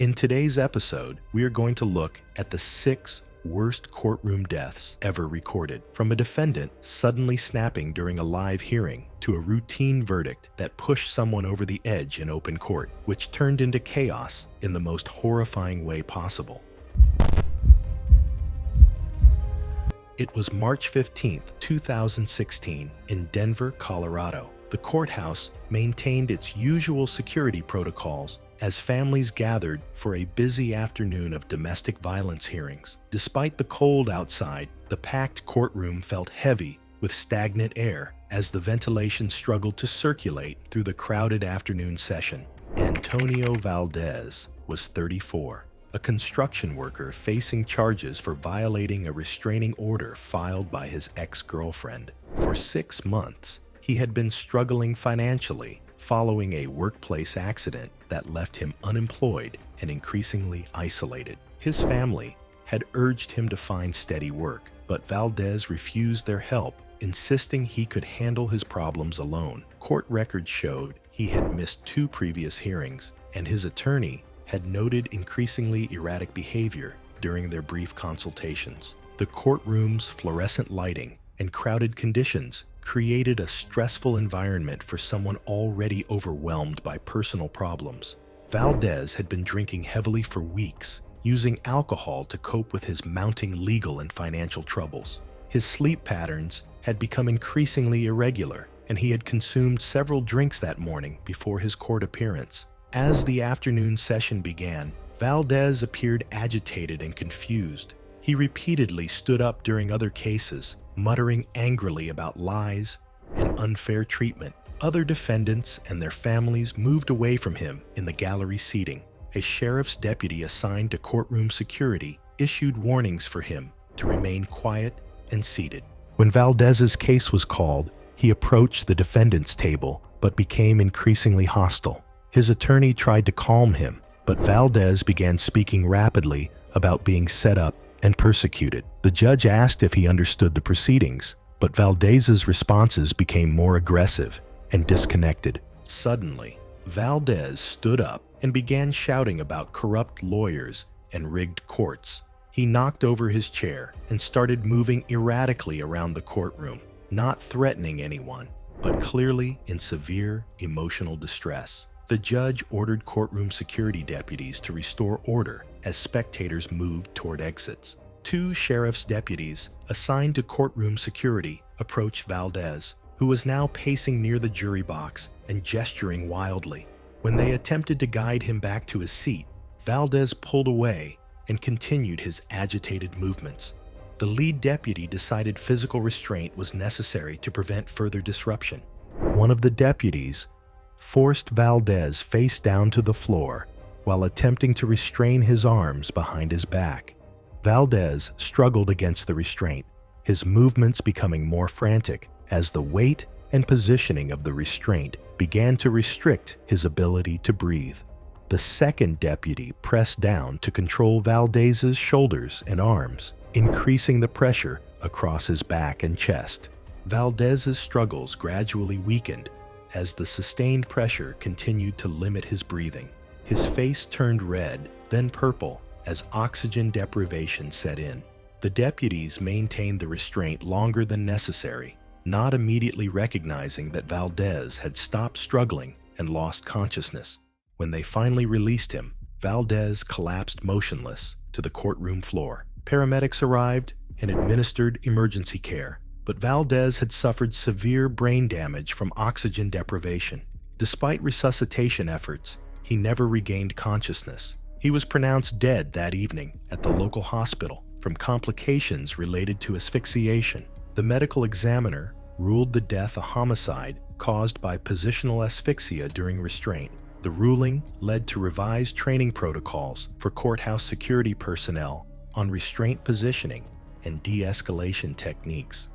In today's episode, we are going to look at the 6 worst courtroom deaths ever recorded, from a defendant suddenly snapping during a live hearing to a routine verdict that pushed someone over the edge in open court, which turned into chaos in the most horrifying way possible. It was March 15, 2016, in Denver, Colorado. The courthouse maintained its usual security protocols as families gathered for a busy afternoon of domestic violence hearings. Despite the cold outside, the packed courtroom felt heavy with stagnant air as the ventilation struggled to circulate through the crowded afternoon session. Antonio Valdez was 34. A construction worker facing charges for violating a restraining order filed by his ex-girlfriend. For 6 months, he had been struggling financially following a workplace accident that left him unemployed and increasingly isolated. His family had urged him to find steady work, but Valdez refused their help, insisting he could handle his problems alone. Court records showed he had missed 2 previous hearings, and his attorney had noted increasingly erratic behavior during their brief consultations. The courtroom's fluorescent lighting and crowded conditions created a stressful environment for someone already overwhelmed by personal problems. Valdez had been drinking heavily for weeks, using alcohol to cope with his mounting legal and financial troubles. His sleep patterns had become increasingly irregular, and he had consumed several drinks that morning before his court appearance. As the afternoon session began, Valdez appeared agitated and confused. He repeatedly stood up during other cases, muttering angrily about lies and unfair treatment. Other defendants and their families moved away from him in the gallery seating. A sheriff's deputy assigned to courtroom security issued warnings for him to remain quiet and seated. When Valdez's case was called, he approached the defendant's table but became increasingly hostile. His attorney tried to calm him, but Valdez began speaking rapidly about being set up and persecuted. The judge asked if he understood the proceedings, but Valdez's responses became more aggressive and disconnected. Suddenly, Valdez stood up and began shouting about corrupt lawyers and rigged courts. He knocked over his chair and started moving erratically around the courtroom, not threatening anyone, but clearly in severe emotional distress. The judge ordered courtroom security deputies to restore order as spectators moved toward exits. 2 sheriff's deputies assigned to courtroom security approached Valdez, who was now pacing near the jury box and gesturing wildly. When they attempted to guide him back to his seat, Valdez pulled away and continued his agitated movements. The lead deputy decided physical restraint was necessary to prevent further disruption. One of the deputies forced Valdez face down to the floor while attempting to restrain his arms behind his back. Valdez struggled against the restraint, his movements becoming more frantic as the weight and positioning of the restraint began to restrict his ability to breathe. The second deputy pressed down to control Valdez's shoulders and arms, increasing the pressure across his back and chest. Valdez's struggles gradually weakened as the sustained pressure continued to limit his breathing. His face turned red, then purple, as oxygen deprivation set in. The deputies maintained the restraint longer than necessary, not immediately recognizing that Valdez had stopped struggling and lost consciousness. When they finally released him, Valdez collapsed motionless to the courtroom floor. Paramedics arrived and administered emergency care, but Valdez had suffered severe brain damage from oxygen deprivation. Despite resuscitation efforts, he never regained consciousness. He was pronounced dead that evening at the local hospital from complications related to asphyxiation. The medical examiner ruled the death a homicide caused by positional asphyxia during restraint. The ruling led to revised training protocols for courthouse security personnel on restraint positioning and de-escalation techniques.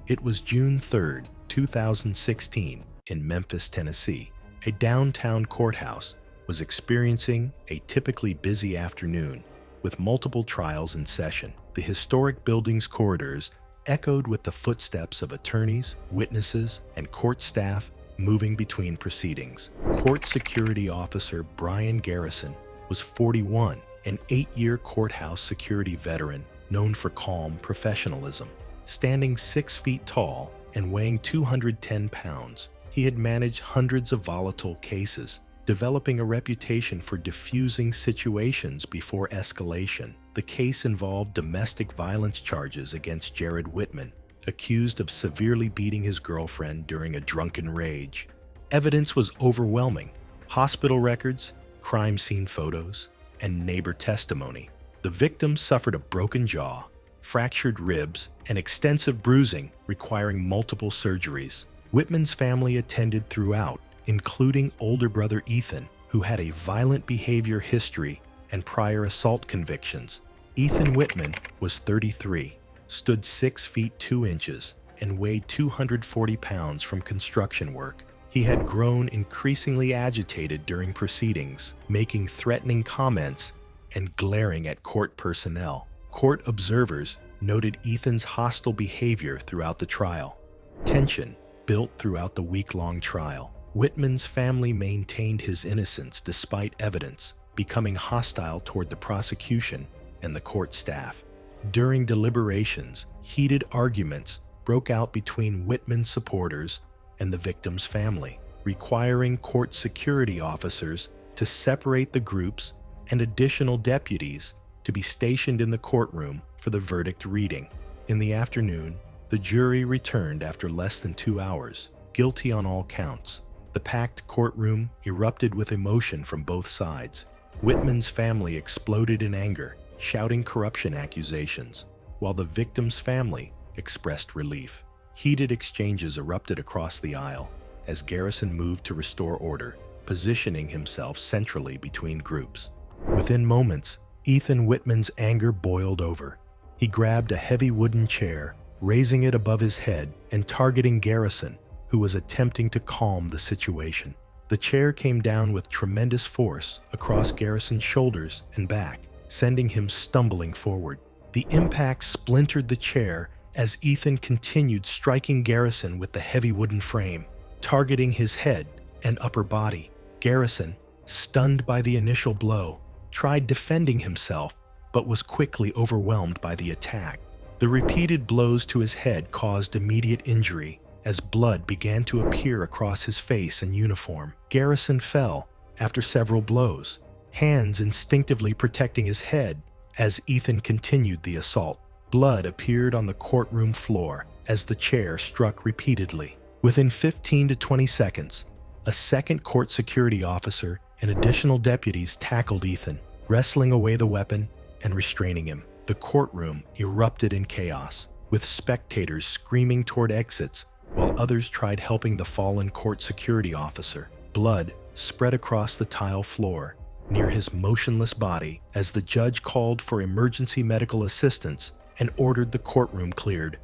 It was June 3, 2016, in Memphis, Tennessee. A downtown courthouse was experiencing a typically busy afternoon with multiple trials in session. The historic building's corridors echoed with the footsteps of attorneys, witnesses, and court staff moving between proceedings. Court security officer Brian Garrison was 41, an 8-year courthouse security veteran known for calm professionalism. Standing 6 feet tall and weighing 210 pounds, he had managed hundreds of volatile cases, developing a reputation for diffusing situations before escalation. The case involved domestic violence charges against Jared Whitman, accused of severely beating his girlfriend during a drunken rage. Evidence was overwhelming: hospital records, crime scene photos, and neighbor testimony. The victim suffered a broken jaw, fractured ribs, and extensive bruising requiring multiple surgeries. Whitman's family attended throughout, including older brother Ethan, who had a violent behavior history and prior assault convictions. Ethan Whitman was 33, stood 6 feet 2 inches, and weighed 240 pounds from construction work. He had grown increasingly agitated during proceedings, making threatening comments and glaring at court personnel. Court observers noted Ethan's hostile behavior throughout the trial. Tension built throughout the week-long trial. Whitman's family maintained his innocence despite evidence, becoming hostile toward the prosecution and the court staff. During deliberations, heated arguments broke out between Whitman's supporters and the victim's family, requiring court security officers to separate the groups and additional deputies to be stationed in the courtroom for the verdict reading. In the afternoon, the jury returned after less than 2 hours, guilty on all counts. The packed courtroom erupted with emotion from both sides. Whitman's family exploded in anger, shouting corruption accusations, while the victim's family expressed relief. Heated exchanges erupted across the aisle as Garrison moved to restore order, positioning himself centrally between groups. Within moments, Ethan Whitman's anger boiled over. He grabbed a heavy wooden chair, raising it above his head and targeting Garrison, who was attempting to calm the situation. The chair came down with tremendous force across Garrison's shoulders and back, sending him stumbling forward. The impact splintered the chair as Ethan continued striking Garrison with the heavy wooden frame, targeting his head and upper body. Garrison, stunned by the initial blow, tried defending himself but was quickly overwhelmed by the attack. The repeated blows to his head caused immediate injury as blood began to appear across his face and uniform. Garrison fell after several blows, hands instinctively protecting his head as Ethan continued the assault. Blood appeared on the courtroom floor as the chair struck repeatedly. Within 15 to 20 seconds, a second court security officer and additional deputies tackled Ethan, wrestling away the weapon and restraining him. The courtroom erupted in chaos, with spectators screaming toward exits while others tried helping the fallen court security officer. Blood spread across the tile floor near his motionless body as the judge called for emergency medical assistance and ordered the courtroom cleared.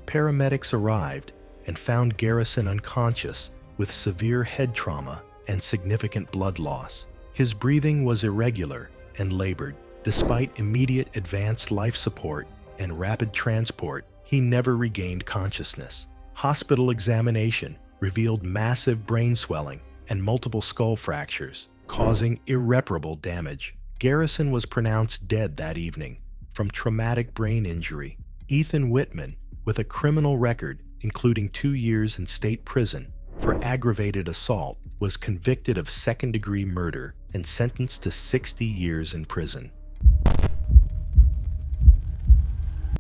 Paramedics arrived and found Garrison unconscious with severe head trauma and significant blood loss. His breathing was irregular and labored. Despite immediate advanced life support and rapid transport, he never regained consciousness. Hospital examination revealed massive brain swelling and multiple skull fractures, causing irreparable damage. Garrison was pronounced dead that evening from traumatic brain injury. Ethan Whitman, with a criminal record including 2 years in state prison for aggravated assault, was convicted of second-degree murder and sentenced to 60 years in prison.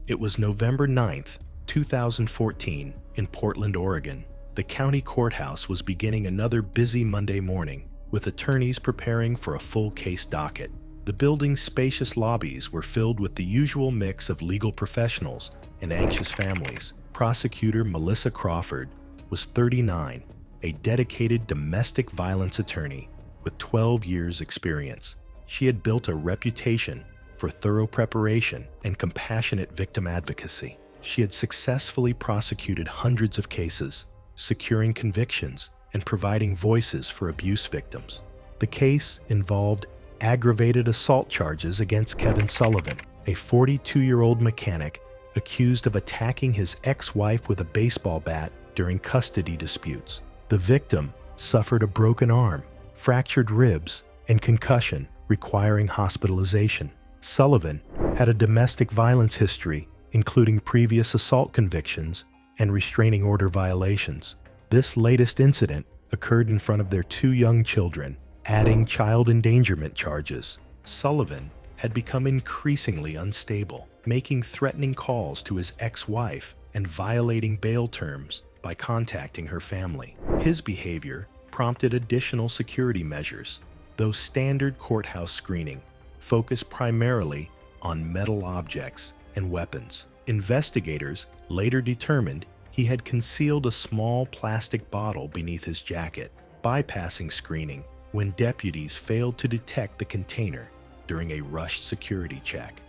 It was November 9th, 2014, in Portland, Oregon. The county courthouse was beginning another busy Monday morning, with attorneys preparing for a full case docket. The building's spacious lobbies were filled with the usual mix of legal professionals and anxious families. Prosecutor Melissa Crawford was 39, a dedicated domestic violence attorney with 12 years' experience. She had built a reputation for thorough preparation and compassionate victim advocacy. She had successfully prosecuted hundreds of cases, securing convictions and providing voices for abuse victims. The case involved aggravated assault charges against Kevin Sullivan, a 42-year-old mechanic accused of attacking his ex-wife with a baseball bat during custody disputes. The victim suffered a broken arm, fractured ribs, and concussion, requiring hospitalization. Sullivan had a domestic violence history, including previous assault convictions and restraining order violations. This latest incident occurred in front of their 2 young children, adding child endangerment charges. Sullivan had become increasingly unstable, making threatening calls to his ex-wife and violating bail terms by contacting her family. His behavior prompted additional security measures, though standard courthouse screening focused primarily on metal objects and weapons. Investigators later determined he had concealed a small plastic bottle beneath his jacket, bypassing screening when deputies failed to detect the container during a rushed security check.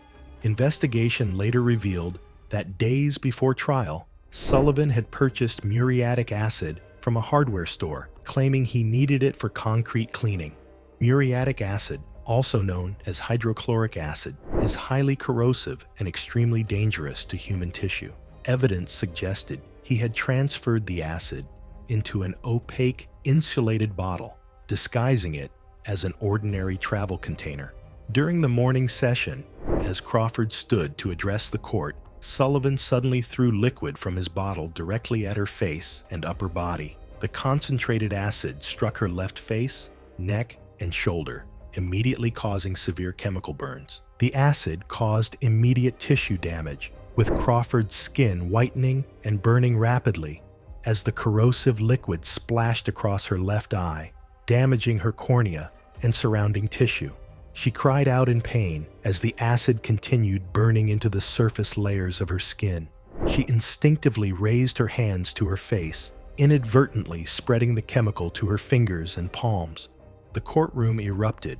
Investigation later revealed that days before trial, Sullivan had purchased muriatic acid from a hardware store, claiming he needed it for concrete cleaning. Muriatic acid, also known as hydrochloric acid, is highly corrosive and extremely dangerous to human tissue. Evidence suggested he had transferred the acid into an opaque, insulated bottle, disguising it as an ordinary travel container. During the morning session, as Crawford stood to address the court, Sullivan suddenly threw liquid from his bottle directly at her face and upper body. The concentrated acid struck her left face, neck, and shoulder, immediately causing severe chemical burns. The acid caused immediate tissue damage, with Crawford's skin whitening and burning rapidly as the corrosive liquid splashed across her left eye, damaging her cornea and surrounding tissue. She cried out in pain as the acid continued burning into the surface layers of her skin. She instinctively raised her hands to her face, inadvertently spreading the chemical to her fingers and palms. The courtroom erupted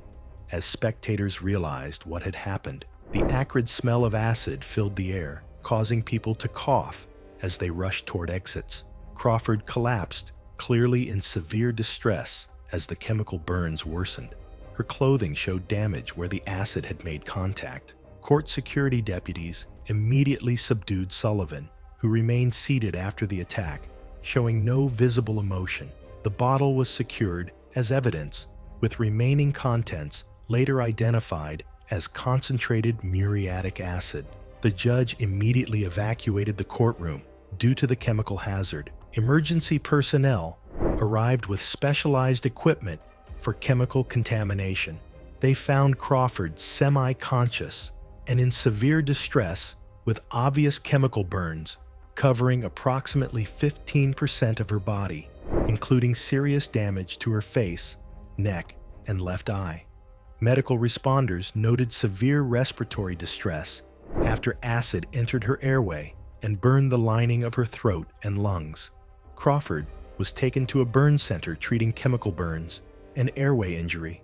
as spectators realized what had happened. The acrid smell of acid filled the air, causing people to cough as they rushed toward exits. Crawford collapsed, clearly in severe distress as the chemical burns worsened. Her clothing showed damage where the acid had made contact. Court security deputies immediately subdued Sullivan, who remained seated after the attack, showing no visible emotion. The bottle was secured as evidence, with remaining contents later identified as concentrated muriatic acid. The judge immediately evacuated the courtroom due to the chemical hazard. Emergency personnel arrived with specialized equipment for chemical contamination. They found Crawford semi-conscious and in severe distress with obvious chemical burns covering approximately 15% of her body, including serious damage to her face, neck, and left eye. Medical responders noted severe respiratory distress after acid entered her airway and burned the lining of her throat and lungs. Crawford was taken to a burn center treating chemical burns and airway injury.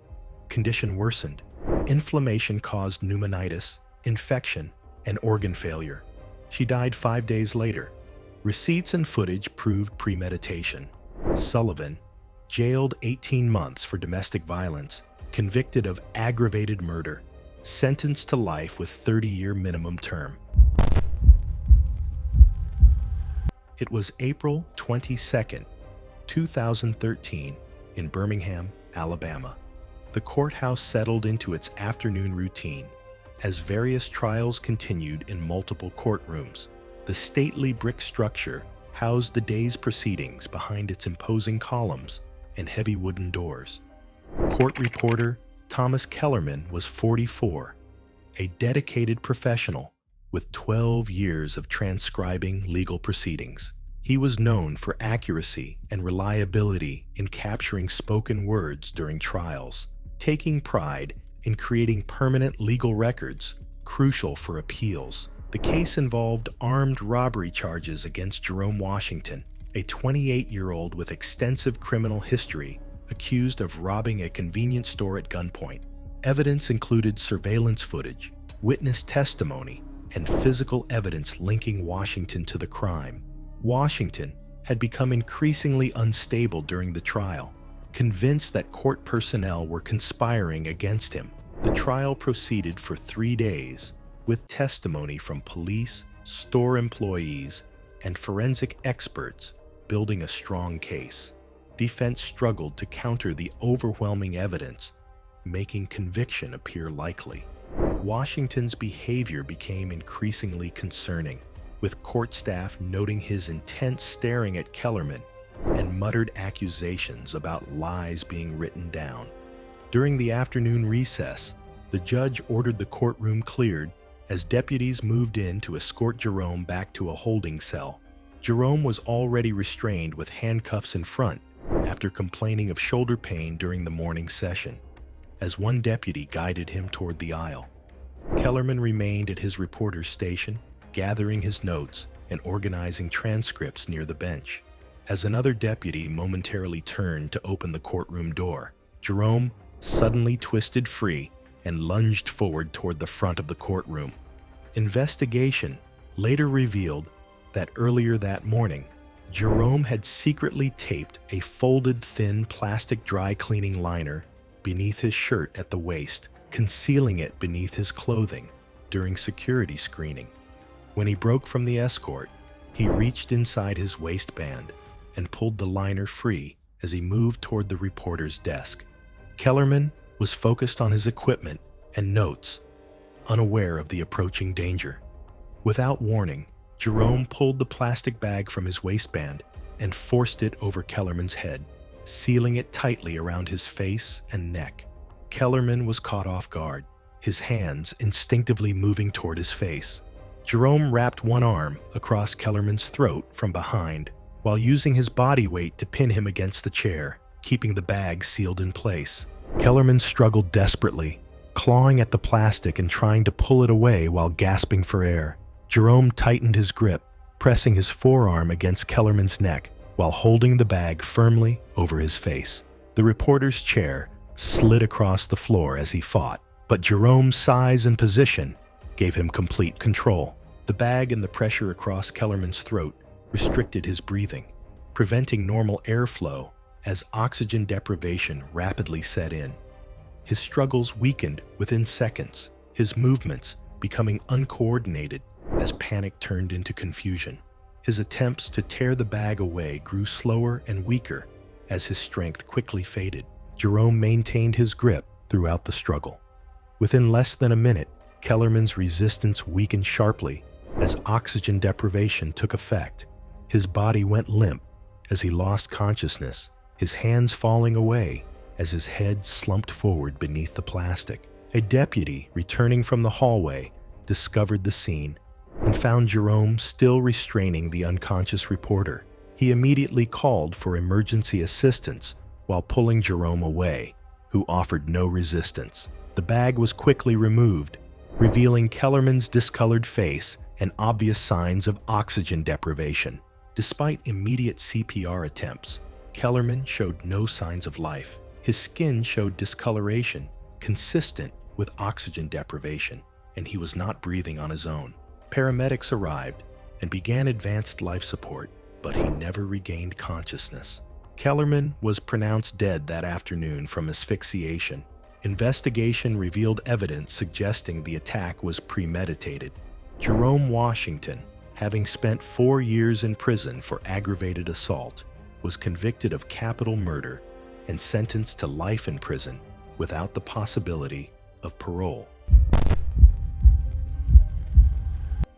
Condition worsened. Inflammation caused pneumonitis, infection, and organ failure. She died 5 days later. Receipts and footage proved premeditation. Sullivan, jailed 18 months for domestic violence, convicted of aggravated murder, sentenced to life with 30-year minimum term. It was April 22, 2013, in Birmingham, Alabama. The courthouse settled into its afternoon routine as various trials continued in multiple courtrooms. The stately brick structure housed the day's proceedings behind its imposing columns and heavy wooden doors. Court reporter Thomas Kellerman was 44, a dedicated professional with 12 years of transcribing legal proceedings. He was known for accuracy and reliability in capturing spoken words during trials, taking pride in creating permanent legal records crucial for appeals. The case involved armed robbery charges against Jerome Washington, a 28-year-old with extensive criminal history accused of robbing a convenience store at gunpoint. Evidence included surveillance footage, witness testimony, and physical evidence linking Washington to the crime. Washington had become increasingly unstable during the trial, convinced that court personnel were conspiring against him. The trial proceeded for 3 days, with testimony from police, store employees, and forensic experts building a strong case. defense struggled to counter the overwhelming evidence, making conviction appear likely. Washington's behavior became increasingly concerning, with court staff noting his intense staring at Kellerman and muttered accusations about lies being written down. During the afternoon recess, the judge ordered the courtroom cleared as deputies moved in to escort Jerome back to a holding cell. Jerome was already restrained with handcuffs in front after complaining of shoulder pain during the morning session, as one deputy guided him toward the aisle. Kellerman remained at his reporter's station, gathering his notes and organizing transcripts near the bench. As another deputy momentarily turned to open the courtroom door, Jerome suddenly twisted free and lunged forward toward the front of the courtroom. Investigation later revealed that earlier that morning, Jerome had secretly taped a folded thin plastic dry cleaning liner beneath his shirt at the waist, concealing it beneath his clothing during security screening. When he broke from the escort, he reached inside his waistband and pulled the liner free as he moved toward the reporter's desk. Kellerman was focused on his equipment and notes, unaware of the approaching danger. Without warning, Jerome pulled the plastic bag from his waistband and forced it over Kellerman's head, sealing it tightly around his face and neck. Kellerman was caught off guard, his hands instinctively moving toward his face. Jerome wrapped one arm across Kellerman's throat from behind, while using his body weight to pin him against the chair, keeping the bag sealed in place. Kellerman struggled desperately, clawing at the plastic and trying to pull it away while gasping for air. Jerome tightened his grip, pressing his forearm against Kellerman's neck while holding the bag firmly over his face. The reporter's chair slid across the floor as he fought, but Jerome's size and position gave him complete control. The bag and the pressure across Kellerman's throat restricted his breathing, preventing normal airflow as oxygen deprivation rapidly set in. His struggles weakened within seconds, his movements becoming uncoordinated as panic turned into confusion. His attempts to tear the bag away grew slower and weaker as his strength quickly faded. Jerome maintained his grip throughout the struggle. Within less than a minute, Kellerman's resistance weakened sharply as oxygen deprivation took effect. His body went limp as he lost consciousness, his hands falling away as his head slumped forward beneath the plastic. A deputy returning from the hallway discovered the scene and found Jerome still restraining the unconscious reporter. He immediately called for emergency assistance while pulling Jerome away, who offered no resistance. The bag was quickly removed, revealing Kellerman's discolored face and obvious signs of oxygen deprivation. Despite immediate CPR attempts, Kellerman showed no signs of life. His skin showed discoloration consistent with oxygen deprivation, and he was not breathing on his own. Paramedics arrived and began advanced life support, but he never regained consciousness. Kellerman was pronounced dead that afternoon from asphyxiation. Investigation revealed evidence suggesting the attack was premeditated. Jerome Washington, having spent 4 years in prison for aggravated assault, was convicted of capital murder and sentenced to life in prison without the possibility of parole.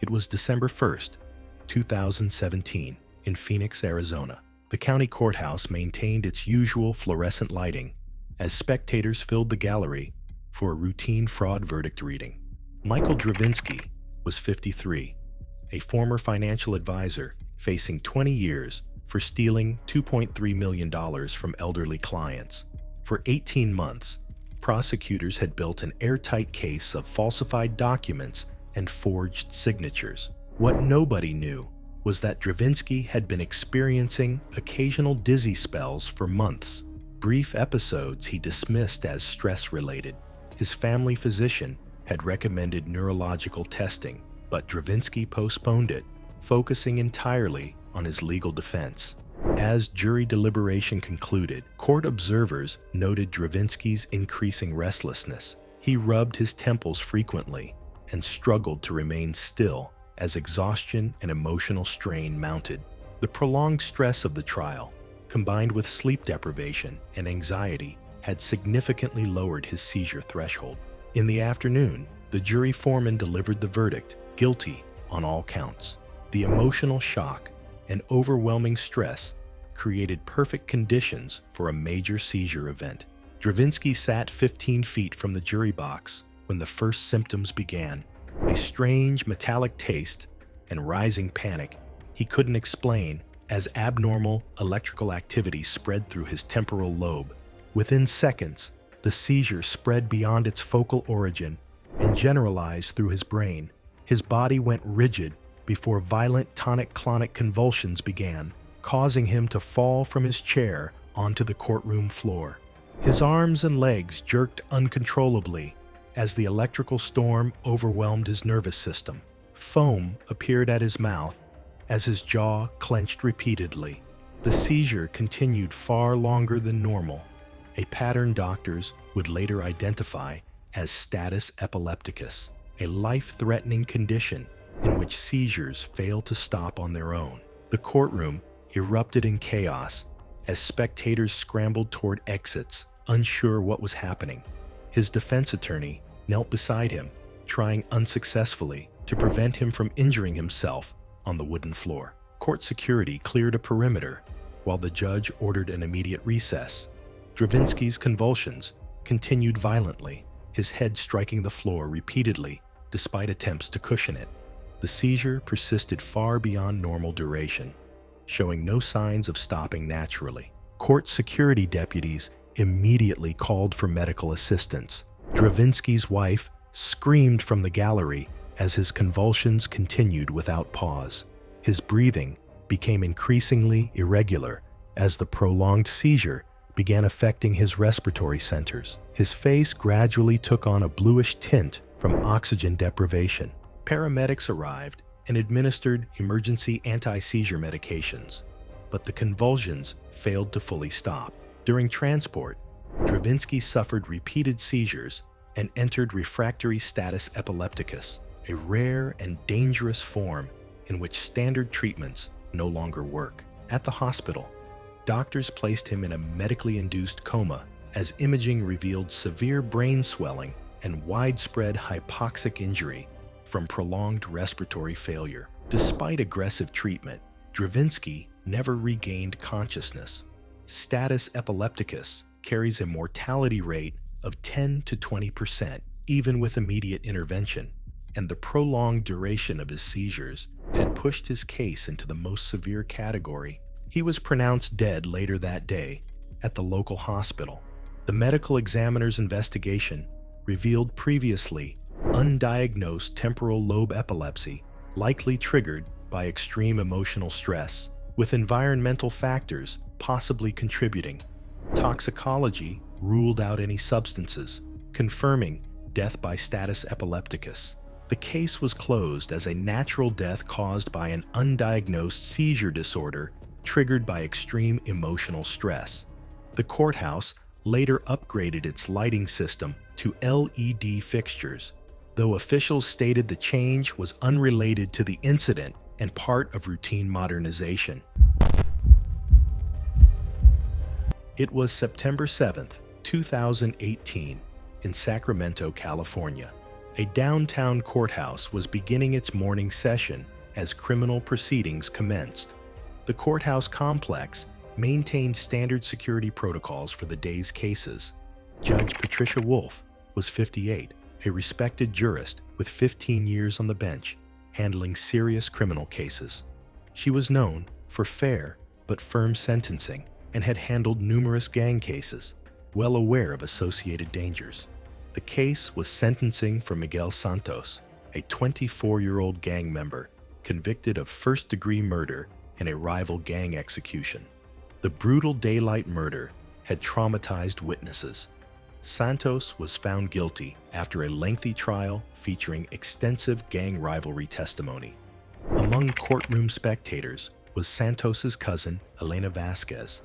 It was December 1st, 2017, in Phoenix, Arizona. The county courthouse maintained its usual fluorescent lighting as spectators filled the gallery for a routine fraud verdict reading. Michael Dravinsky was 53, a former financial advisor facing 20 years for stealing $2.3 million from elderly clients. For 18 months, prosecutors had built an airtight case of falsified documents and forged signatures. What nobody knew was that Dravinsky had been experiencing occasional dizzy spells for months, brief episodes he dismissed as stress-related. His family physician had recommended neurological testing, but Dravinsky postponed it, focusing entirely on his legal defense. As jury deliberation concluded, court observers noted Dravinsky's increasing restlessness. He rubbed his temples frequently and struggled to remain still as exhaustion and emotional strain mounted. The prolonged stress of the trial, combined with sleep deprivation and anxiety, had significantly lowered his seizure threshold. In the afternoon, the jury foreman delivered the verdict, guilty on all counts. The emotional shock and overwhelming stress created perfect conditions for a major seizure event. Dravinsky sat 15 feet from the jury box when the first symptoms began. A strange metallic taste and rising panic he couldn't explain as abnormal electrical activity spread through his temporal lobe. Within seconds, the seizure spread beyond its focal origin and generalized through his brain. His body went rigid before violent tonic-clonic convulsions began, causing him to fall from his chair onto the courtroom floor. His arms and legs jerked uncontrollably as the electrical storm overwhelmed his nervous system. Foam appeared at his mouth as his jaw clenched repeatedly. The seizure continued far longer than normal, a pattern doctors would later identify as status epilepticus, a life-threatening condition in which seizures fail to stop on their own. The courtroom erupted in chaos as spectators scrambled toward exits, unsure what was happening. His defense attorney knelt beside him, trying unsuccessfully to prevent him from injuring himself on the wooden floor. Court security cleared a perimeter while the judge ordered an immediate recess. Dravinsky's convulsions continued violently, his head striking the floor repeatedly despite attempts to cushion it. The seizure persisted far beyond normal duration, showing no signs of stopping naturally. Court security deputies immediately called for medical assistance. Dravinsky's wife screamed from the gallery as his convulsions continued without pause. His breathing became increasingly irregular as the prolonged seizure began affecting his respiratory centers. His face gradually took on a bluish tint from oxygen deprivation. Paramedics arrived and administered emergency anti-seizure medications, but the convulsions failed to fully stop. During transport, Dravinsky suffered repeated seizures and entered refractory status epilepticus, a rare and dangerous form in which standard treatments no longer work. At the hospital, doctors placed him in a medically induced coma as imaging revealed severe brain swelling and widespread hypoxic injury from prolonged respiratory failure. Despite aggressive treatment, Dravinsky never regained consciousness. Status epilepticus carries a mortality rate of 10 to 20%, even with immediate intervention, and the prolonged duration of his seizures had pushed his case into the most severe category. He was pronounced dead later that day at the local hospital. The medical examiner's investigation revealed previously undiagnosed temporal lobe epilepsy, likely triggered by extreme emotional stress, with environmental factors possibly contributing. Toxicology ruled out any substances, confirming death by status epilepticus. The case was closed as a natural death caused by an undiagnosed seizure disorder triggered by extreme emotional stress. The courthouse later upgraded its lighting system to LED fixtures, though officials stated the change was unrelated to the incident and part of routine modernization. It was September 7th, 2018, in Sacramento, California. A downtown courthouse was beginning its morning session as criminal proceedings commenced. The courthouse complex maintained standard security protocols for the day's cases. Judge Patricia Wolf was 58, a respected jurist with 15 years on the bench, handling serious criminal cases. She was known for fair but firm sentencing and had handled numerous gang cases, well aware of associated dangers. The case was sentencing for Miguel Santos, a 24-year-old gang member convicted of first-degree murder in a rival gang execution. The brutal daylight murder had traumatized witnesses. Santos was found guilty after a lengthy trial featuring extensive gang rivalry testimony. Among courtroom spectators was Santos's cousin, Elena Vasquez,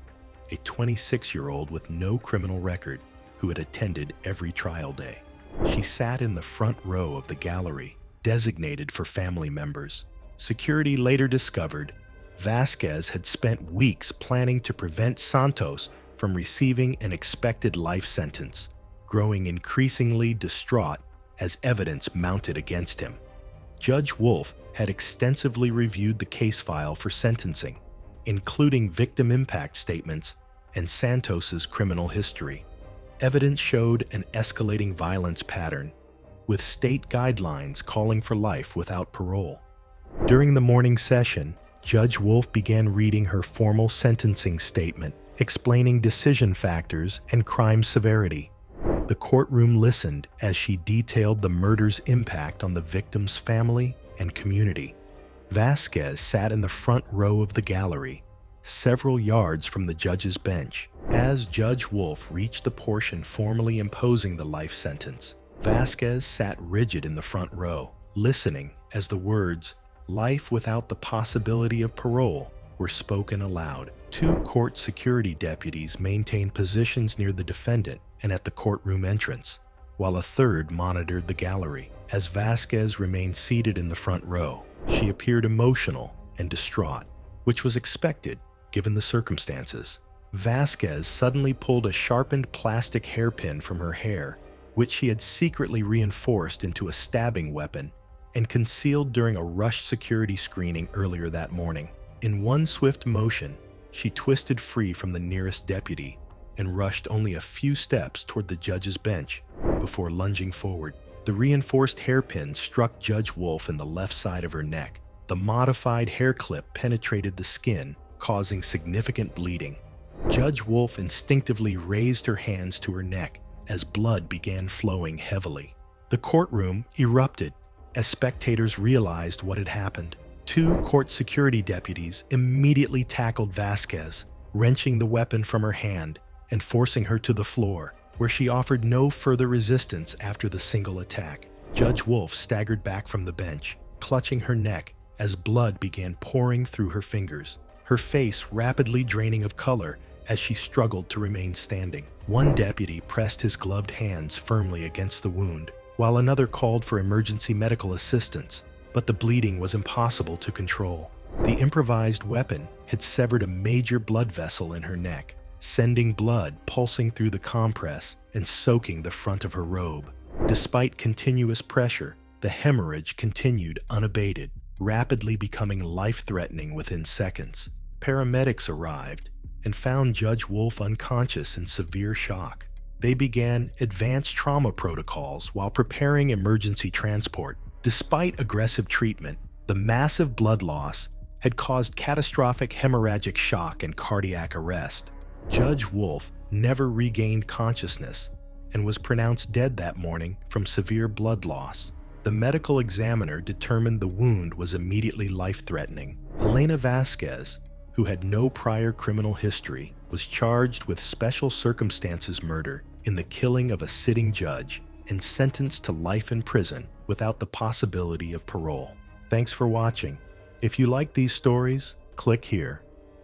a 26-year-old with no criminal record who had attended every trial day. She sat in the front row of the gallery, designated for family members. Security later discovered Valdez had spent weeks planning to prevent Santos from receiving an expected life sentence, growing increasingly distraught as evidence mounted against him. Judge Wolf had extensively reviewed the case file for sentencing, including victim impact statements and Santos's criminal history. Evidence showed an escalating violence pattern, with state guidelines calling for life without parole. During the morning session, Judge Wolf began reading her formal sentencing statement, explaining decision factors and crime severity. The courtroom listened as she detailed the murder's impact on the victim's family and community. Valdez sat in the front row of the gallery, several yards from the judge's bench. As Judge Wolf reached the portion formally imposing the life sentence, Valdez sat rigid in the front row, listening as the words, "life without the possibility of parole," were spoken aloud. 2 court security deputies maintained positions near the defendant and at the courtroom entrance, while a third monitored the gallery. As Valdez remained seated in the front row, she appeared emotional and distraught, which was expected given the circumstances. Valdez suddenly pulled a sharpened plastic hairpin from her hair, which she had secretly reinforced into a stabbing weapon and concealed during a rushed security screening earlier that morning. In one swift motion, she twisted free from the nearest deputy and rushed only a few steps toward the judge's bench before lunging forward. The reinforced hairpin struck Judge Wolf in the left side of her neck. The modified hair clip penetrated the skin, causing significant bleeding. Judge Wolf instinctively raised her hands to her neck as blood began flowing heavily. The courtroom erupted as spectators realized what had happened. 2 court security deputies immediately tackled Valdez, wrenching the weapon from her hand and forcing her to the floor, where she offered no further resistance after the single attack. Judge Wolf staggered back from the bench, clutching her neck as blood began pouring through her fingers, her face rapidly draining of color as she struggled to remain standing. One deputy pressed his gloved hands firmly against the wound, while another called for emergency medical assistance, but the bleeding was impossible to control. The improvised weapon had severed a major blood vessel in her neck, sending blood pulsing through the compress and soaking the front of her robe. Despite continuous pressure, the hemorrhage continued unabated, rapidly becoming life-threatening within seconds. Paramedics arrived and found Judge Wolf unconscious in severe shock. They began advanced trauma protocols while preparing emergency transport. Despite aggressive treatment, the massive blood loss had caused catastrophic hemorrhagic shock and cardiac arrest. Judge Wolf never regained consciousness and was pronounced dead that morning from severe blood loss. The medical examiner determined the wound was immediately life-threatening. Elena Valdez, who had no prior criminal history, was charged with special circumstances murder in the killing of a sitting judge and sentenced to life in prison without the possibility of parole. Thanks for watching. If you like these stories, click here.